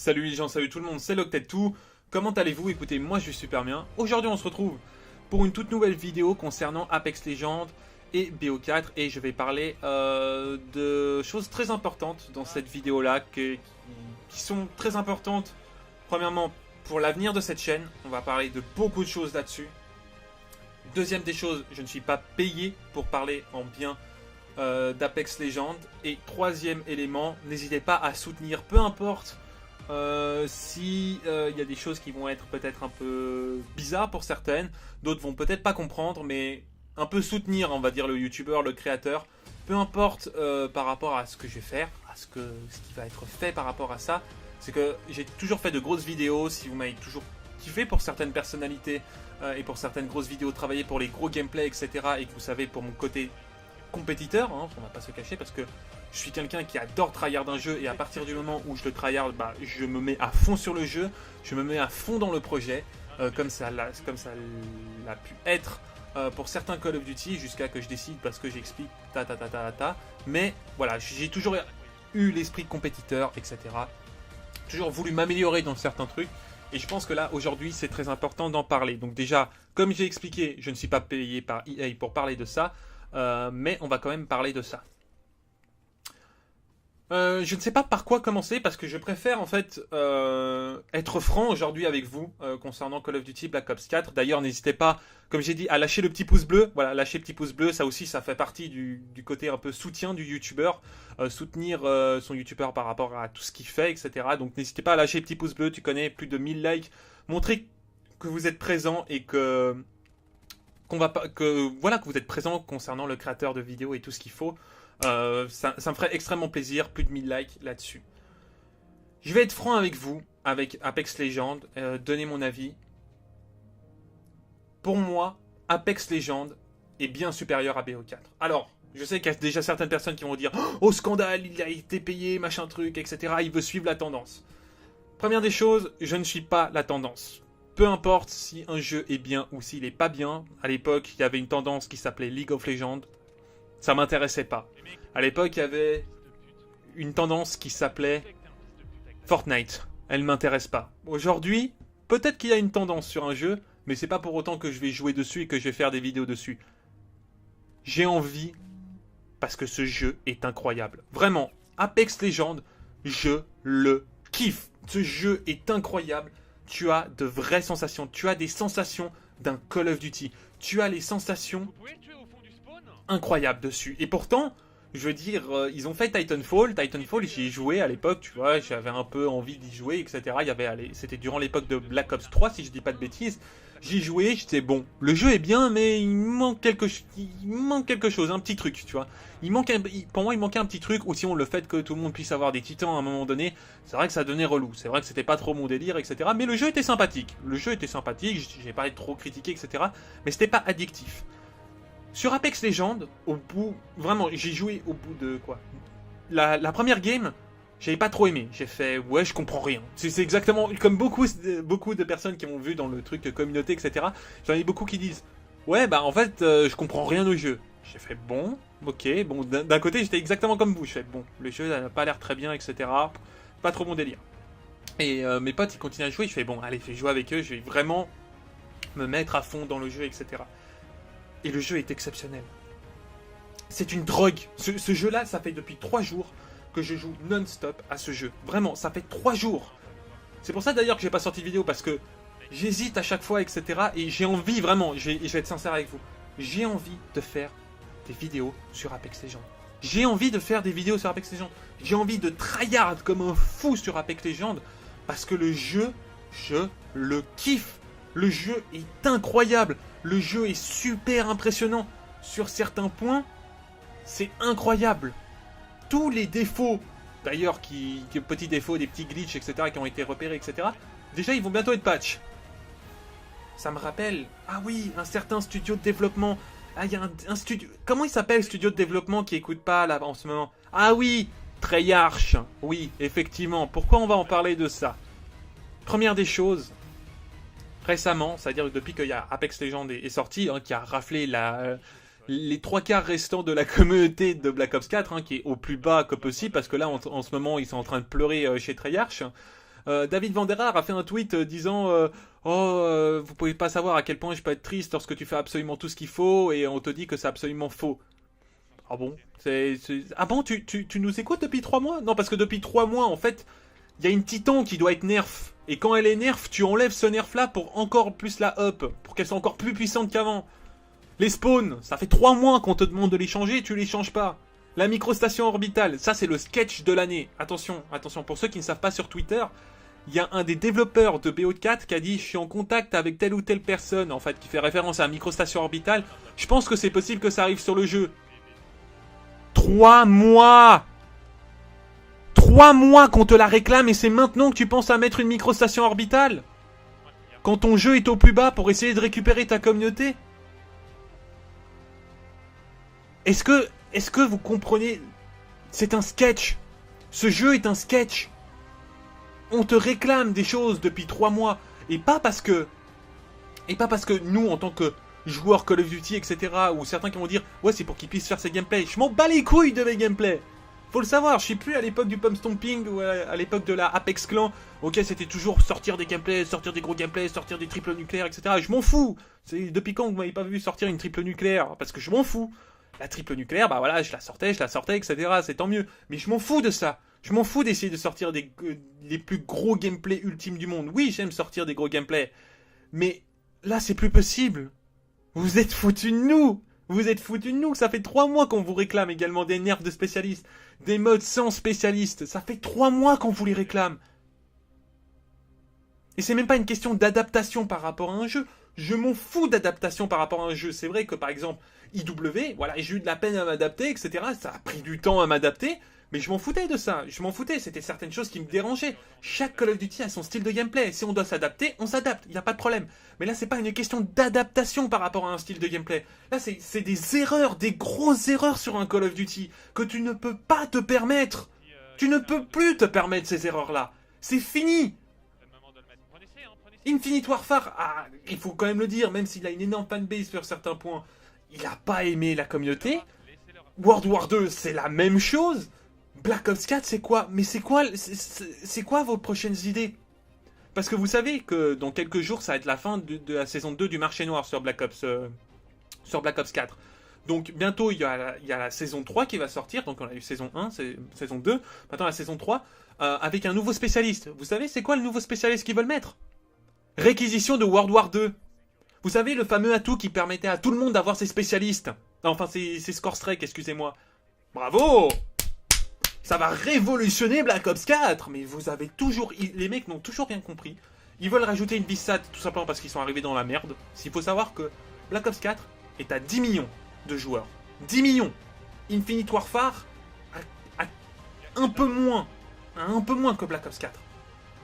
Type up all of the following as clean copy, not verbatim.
Salut les gens, salut tout le monde, c'est Loctet2. Comment allez-vous? Écoutez, moi je vais super bien. Aujourd'hui on se retrouve pour une toute nouvelle vidéo concernant Apex Legends et BO4. Et je vais parler de choses très importantes dans cette vidéo-là, qui sont très importantes. Premièrement, pour l'avenir de cette chaîne, on va parler de beaucoup de choses là-dessus. Deuxième des choses, je ne suis pas payé pour parler en bien d'Apex Legends. Et troisième élément, n'hésitez pas à soutenir, peu importe si y a des choses qui vont être peut-être un peu bizarres pour certaines, d'autres vont peut-être pas comprendre, mais un peu soutenir, on va dire, le youtubeur, le créateur, peu importe par rapport à ce que je vais faire, à ce qui va être fait par rapport à ça. C'est que j'ai toujours fait de grosses vidéos, si vous m'avez toujours kiffé pour certaines personnalités et pour certaines grosses vidéos, travailler pour les gros gameplays, etc. Et que vous savez, pour mon côté compétiteur, hein, on va pas se cacher, parce que je suis quelqu'un qui adore tryhard un jeu, et à partir du moment où je le tryhard, je me mets à fond sur le jeu, je me mets à fond dans le projet, comme ça l'a pu être pour certains Call of Duty, jusqu'à que je décide, parce que j'explique mais voilà, j'ai toujours eu l'esprit compétiteur, etc. Toujours voulu m'améliorer dans certains trucs, et je pense que là, aujourd'hui, c'est très important d'en parler. Donc déjà, comme j'ai expliqué, je ne suis pas payé par EA pour parler de ça, mais on va quand même parler de ça. Je ne sais pas par quoi commencer, parce que je préfère en fait être franc aujourd'hui avec vous concernant Call of Duty Black Ops 4. D'ailleurs, n'hésitez pas, comme j'ai dit, à lâcher le petit pouce bleu. Voilà, lâcher le petit pouce bleu, ça aussi, ça fait partie du côté un peu soutien du youtubeur, soutenir son youtubeur par rapport à tout ce qu'il fait, etc. Donc n'hésitez pas à lâcher le petit pouce bleu, tu connais, plus de 1000 likes. Montrez que vous êtes présent et que voilà, que vous êtes présent concernant le créateur de vidéos et tout ce qu'il faut. Ça me ferait extrêmement plaisir, plus de 1000 likes là-dessus. Je vais être franc avec vous, avec Apex Legends, donner mon avis. Pour moi, Apex Legends est bien supérieur à BO4. Alors, je sais qu'il y a déjà certaines personnes qui vont dire « Oh scandale, il a été payé, machin truc, etc. Il veut suivre la tendance. » Première des choses, je ne suis pas la tendance. Peu importe si un jeu est bien ou s'il est pas bien. À l'époque, il y avait une tendance qui s'appelait League of Legends. Ça m'intéressait pas. À l'époque, il y avait une tendance qui s'appelait Fortnite. Elle m'intéresse pas. Aujourd'hui, peut-être qu'il y a une tendance sur un jeu, mais c'est pas pour autant que je vais jouer dessus et que je vais faire des vidéos dessus. J'ai envie, parce que ce jeu est incroyable. Vraiment, Apex Legends, je le kiffe. Ce jeu est incroyable. Tu as de vraies sensations. Tu as des sensations d'un Call of Duty. Tu as les sensations incroyables dessus. Et pourtant, je veux dire, ils ont fait Titanfall. Titanfall, j'y ai joué à l'époque, tu vois, j'avais un peu envie d'y jouer, etc. C'était durant l'époque de Black Ops 3, si je dis pas de bêtises. J'y jouais, j'étais bon. Le jeu est bien, mais il manque quelque chose, un petit truc, tu vois. Pour moi, il manquait un petit truc, ou sinon le fait que tout le monde puisse avoir des titans à un moment donné, c'est vrai que ça donnait relou. C'est vrai que c'était pas trop mon délire, etc. Mais le jeu était sympathique. J'ai pas été trop critiqué, etc. Mais c'était pas addictif. Sur Apex Legends, vraiment, j'ai joué au bout de quoi, la première game, j'avais pas trop aimé. J'ai fait, ouais, je comprends rien. C'est exactement comme beaucoup de personnes qui m'ont vu dans le truc communauté, etc. J'en ai beaucoup qui disent, ouais, bah en fait, je comprends rien au jeu. J'ai fait, bon, ok, bon, d'un côté, j'étais exactement comme vous. Je fais, bon, le jeu n'a pas l'air très bien, etc. Pas trop mon délire. Et mes potes, ils continuent à jouer. Je fais, bon, allez, fais jouer avec eux, je vais vraiment me mettre à fond dans le jeu, etc. Et le jeu est exceptionnel. C'est une drogue. Ce jeu-là, ça fait depuis 3 jours que je joue non-stop à ce jeu. Vraiment, ça fait 3 jours. C'est pour ça d'ailleurs que j'ai pas sorti de vidéo, parce que j'hésite à chaque fois, etc. Et j'ai envie, vraiment, je vais être sincère avec vous, j'ai envie de faire des vidéos sur Apex Legends. J'ai envie de faire des vidéos sur Apex Legends. J'ai envie de tryhard comme un fou sur Apex Legends, parce que le jeu, je le kiffe. Le jeu est incroyable. Le jeu est super impressionnant. Sur certains points, c'est incroyable. Tous les défauts, d'ailleurs, petits défauts, des petits glitches, etc., qui ont été repérés, etc., déjà, ils vont bientôt être patch. Ça me rappelle, ah oui, un certain studio de développement. Ah, il y a un studio... Comment il s'appelle, studio de développement qui écoute pas, là, en ce moment? Ah oui, Treyarch. Oui, effectivement. Pourquoi on va en parler de ça? Première des choses... Récemment, c'est-à-dire depuis que Apex Legends est sorti, hein, qui a raflé les 3/4 restants de la communauté de Black Ops 4, hein, qui est au plus bas que possible, parce que là, en ce moment, ils sont en train de pleurer chez Treyarch. David Vanderar a fait un tweet disant vous pouvez pas savoir à quel point je peux être triste lorsque tu fais absolument tout ce qu'il faut et on te dit que c'est absolument faux. Ah bon Ah bon, tu nous écoutes depuis 3 mois? Non, parce que depuis 3 mois, en fait, il y a une Titan qui doit être nerf. Et quand elle est nerf, tu enlèves ce nerf-là pour encore plus la up, pour qu'elle soit encore plus puissante qu'avant. Les spawns, ça fait 3 mois qu'on te demande de les changer, tu les changes pas. La microstation orbitale, ça c'est le sketch de l'année. Attention, attention, pour ceux qui ne savent pas sur Twitter, il y a un des développeurs de BO4 qui a dit « Je suis en contact avec telle ou telle personne », en fait, qui fait référence à la microstation orbitale. Je pense que c'est possible que ça arrive sur le jeu. 3 mois 3 mois qu'on te la réclame et c'est maintenant que tu penses à mettre une microstation orbitale? Quand ton jeu est au plus bas pour essayer de récupérer ta communauté? Est-ce que vous comprenez? C'est un sketch. Ce jeu est un sketch. On te réclame des choses depuis 3 mois. Et pas parce que nous, en tant que joueurs Call of Duty, etc., ou certains qui vont dire « Ouais, c'est pour qu'ils puissent faire ses gameplays. » Je m'en bats les couilles de mes gameplays. Faut le savoir, je suis plus à l'époque du pump stomping ou à l'époque de la Apex Clan. Ok, c'était toujours sortir des gameplays, sortir des gros gameplays, sortir des triples nucléaires, etc. Je m'en fous. C'est depuis quand vous m'avez pas vu sortir une triple nucléaire? Parce que je m'en fous. La triple nucléaire, bah voilà, je la sortais, etc. C'est tant mieux. Mais je m'en fous de ça. Je m'en fous d'essayer de sortir les plus gros gameplays ultimes du monde. Oui, j'aime sortir des gros gameplays. Mais là, c'est plus possible. Vous êtes foutus de nous. Vous êtes foutus de nous. Ça fait 3 mois qu'on vous réclame également des nerfs de spécialistes. Des modes sans spécialistes. Ça fait 3 mois qu'on vous les réclame. Et c'est même pas une question d'adaptation par rapport à un jeu. Je m'en fous d'adaptation par rapport à un jeu. C'est vrai que par exemple, IW, voilà, j'ai eu de la peine à m'adapter, etc. Ça a pris du temps à m'adapter. Mais je m'en foutais de ça, je m'en foutais, c'était certaines choses qui me dérangeaient. Chaque Call of Duty a son style de gameplay, si on doit s'adapter, on s'adapte, il n'y a pas de problème. Mais là, c'est pas une question d'adaptation par rapport à un style de gameplay. Là, c'est des erreurs, des grosses erreurs sur un Call of Duty, que tu ne peux pas te permettre. Tu ne peux plus te permettre ces erreurs-là. C'est fini. Infinite Warfare, il faut quand même le dire, même s'il a une énorme fanbase sur certains points, il n'a pas aimé la communauté. World War 2, c'est la même chose. Black Ops 4, c'est quoi? Mais c'est quoi vos prochaines idées? Parce que vous savez que dans quelques jours, ça va être la fin de la saison 2 du marché noir sur Black Ops 4. Donc bientôt, il y a la saison 3 qui va sortir. Donc on a eu saison 1, saison 2. Maintenant la saison 3, avec un nouveau spécialiste. Vous savez, c'est quoi le nouveau spécialiste qu'ils veulent mettre? Réquisition de World War 2. Vous savez, le fameux atout qui permettait à tout le monde d'avoir ses spécialistes. Enfin, ses score strike, excusez-moi. Bravo! Ça va révolutionner Black Ops 4. Mais vous avez toujours... Les mecs n'ont toujours rien compris. Ils veulent rajouter une BISAT tout simplement parce qu'ils sont arrivés dans la merde. Il faut savoir que Black Ops 4 est à 10 millions de joueurs. 10 millions. Infinite Warfare a un peu moins. Un peu moins que Black Ops 4.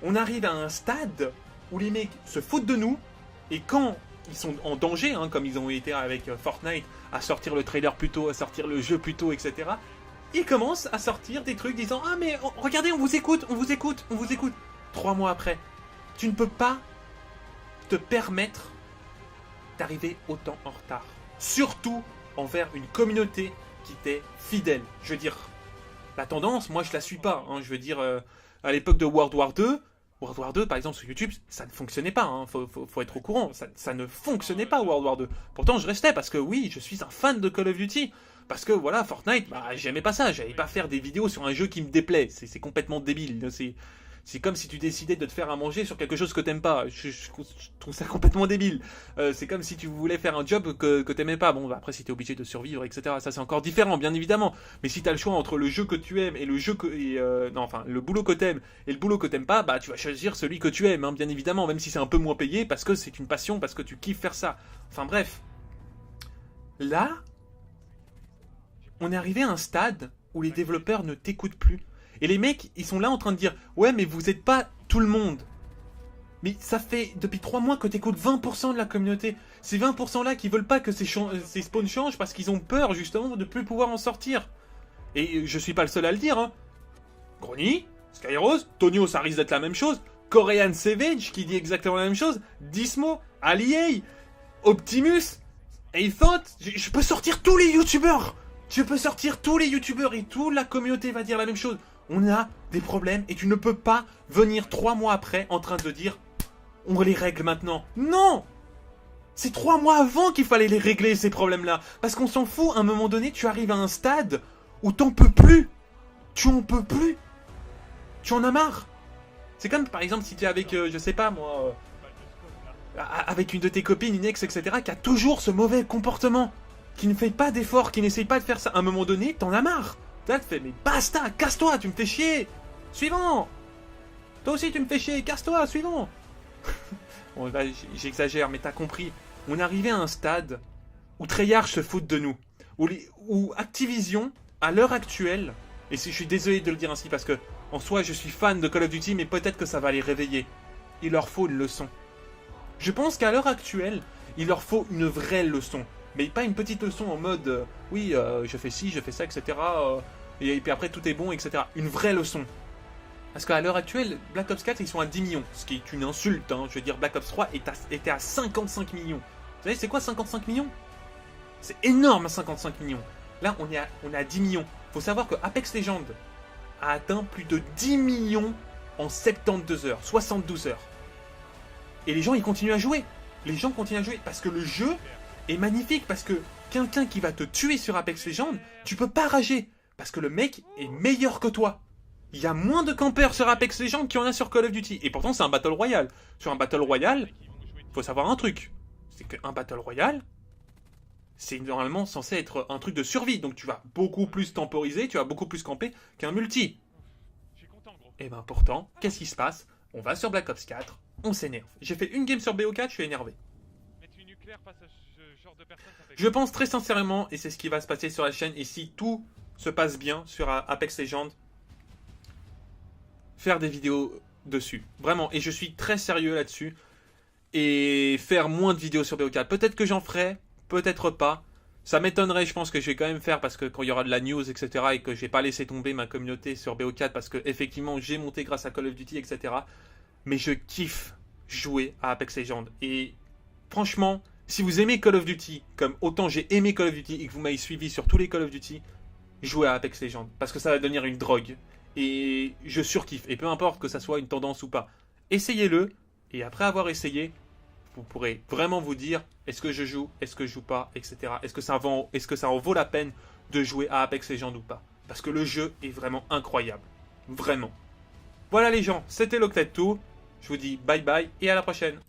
On arrive à un stade où les mecs se foutent de nous. Et quand ils sont en danger, hein, comme ils ont été avec Fortnite, à sortir le trailer plus tôt, à sortir le jeu plus tôt, etc., ils commencent à sortir des trucs disant « Ah mais regardez, on vous écoute, on vous écoute, on vous écoute !» 3 mois après, tu ne peux pas te permettre d'arriver autant en retard. Surtout envers une communauté qui t'est fidèle. Je veux dire, la tendance, moi je la suis pas. Hein. Je veux dire, à l'époque de World War 2, par exemple sur YouTube, ça ne fonctionnait pas. Hein. Faut être au courant. Ça ne fonctionnait pas World War 2. Pourtant je restais parce que oui, je suis un fan de Call of Duty. Parce que voilà, Fortnite, bah, j'aimais pas ça. J'allais pas faire des vidéos sur un jeu qui me déplaît. C'est complètement débile. C'est comme si tu décidais de te faire à manger sur quelque chose que t'aimes pas. Je trouve ça complètement débile. C'est comme si tu voulais faire un job que t'aimais pas. Bon, bah, après, si t'es obligé de survivre, etc., ça c'est encore différent, bien évidemment. Mais si t'as le choix entre le jeu que tu aimes et le jeu le boulot que t'aimes et le boulot que t'aimes pas, bah tu vas choisir celui que tu aimes, hein, bien évidemment, même si c'est un peu moins payé, parce que c'est une passion, parce que tu kiffes faire ça. Enfin bref. Là, on est arrivé à un stade où les développeurs ne t'écoutent plus. Et les mecs, ils sont là en train de dire « Ouais, mais vous êtes pas tout le monde. » Mais ça fait depuis 3 mois que t'écoutes 20% de la communauté. Ces 20% là qui veulent pas que ces spawns changent parce qu'ils ont peur justement de plus pouvoir en sortir. Et je suis pas le seul à le dire. Hein. Grony, Skyrose, Tonio, ça risque d'être la même chose. Korean Savage qui dit exactement la même chose. Dismo, Aliei, Optimus, Aethot. Je peux sortir tous les youtubeurs. Je peux sortir tous les youtubeurs et toute la communauté va dire la même chose. On a des problèmes et tu ne peux pas venir 3 mois après en train de dire on les règle maintenant. Non! C'est 3 mois avant qu'il fallait les régler ces problèmes-là. Parce qu'on s'en fout, à un moment donné, tu arrives à un stade où t'en peux plus. Tu en peux plus. Tu en as marre. C'est comme par exemple si tu es avec, je sais pas moi, avec une de tes copines, une ex, etc., qui a toujours ce mauvais comportement, qui ne fait pas d'efforts, qui n'essaye pas de faire ça. À un moment donné, t'en as marre. Là, tu fais, mais basta, casse-toi, tu me fais chier. Suivant. Toi aussi, tu me fais chier, casse-toi, suivant. Bon, là, j'exagère, mais t'as compris. On est arrivé à un stade où Treyarch se fout de nous. Où Activision, à l'heure actuelle, et je suis désolé de le dire ainsi parce que, en soi, je suis fan de Call of Duty, mais peut-être que ça va les réveiller. Il leur faut une leçon. Je pense qu'à l'heure actuelle, il leur faut une vraie leçon. Mais pas une petite leçon en mode, oui, je fais ci, je fais ça, etc. Et puis après, tout est bon, etc. Une vraie leçon. Parce qu'à l'heure actuelle, Black Ops 4, ils sont à 10 millions. Ce qui est une insulte, hein. Je veux dire, Black Ops 3 était à 55 millions. Vous savez, c'est quoi 55 millions? C'est énorme, 55 millions. Là, on est à 10 millions. Faut savoir que Apex Legends a atteint plus de 10 millions en 72 heures, 72 heures. Et les gens, ils continuent à jouer. Les gens continuent à jouer parce que le jeu est magnifique. Parce que quelqu'un qui va te tuer sur Apex Legends, tu peux pas rager. Parce que le mec est meilleur que toi. Il y a moins de campeurs sur Apex Legends qu'il y en a sur Call of Duty. Et pourtant, c'est un Battle Royale. Sur un Battle Royale, faut savoir un truc. C'est qu'un Battle Royale, c'est normalement censé être un truc de survie. Donc tu vas beaucoup plus temporiser, tu vas beaucoup plus camper qu'un multi. Et ben pourtant, qu'est-ce qui se passe? On va sur Black Ops 4, on s'énerve. J'ai fait une game sur BO4, je suis énervé. Je pense très sincèrement, et c'est ce qui va se passer sur la chaîne, et si tout se passe bien sur Apex Legends, faire des vidéos dessus. Vraiment, et je suis très sérieux là-dessus. Et faire moins de vidéos sur BO4. Peut-être que j'en ferai, peut-être pas. Ça m'étonnerait, je pense que je vais quand même faire parce que quand il y aura de la news, etc. et que je vais pas laisser tomber ma communauté sur BO4 parce que effectivement j'ai monté grâce à Call of Duty, etc. Mais je kiffe jouer à Apex Legends. Et franchement, si vous aimez Call of Duty, comme autant j'ai aimé Call of Duty et que vous m'avez suivi sur tous les Call of Duty, jouez à Apex Legends. Parce que ça va devenir une drogue. Et je surkiffe. Et peu importe que ça soit une tendance ou pas. Essayez-le. Et après avoir essayé, vous pourrez vraiment vous dire est-ce que je joue, est-ce que je joue pas, etc. Est-ce que ça en vaut la peine de jouer à Apex Legends ou pas? Parce que le jeu est vraiment incroyable. Vraiment. Voilà les gens, c'était l'Octet Tour. Je vous dis bye bye et à la prochaine.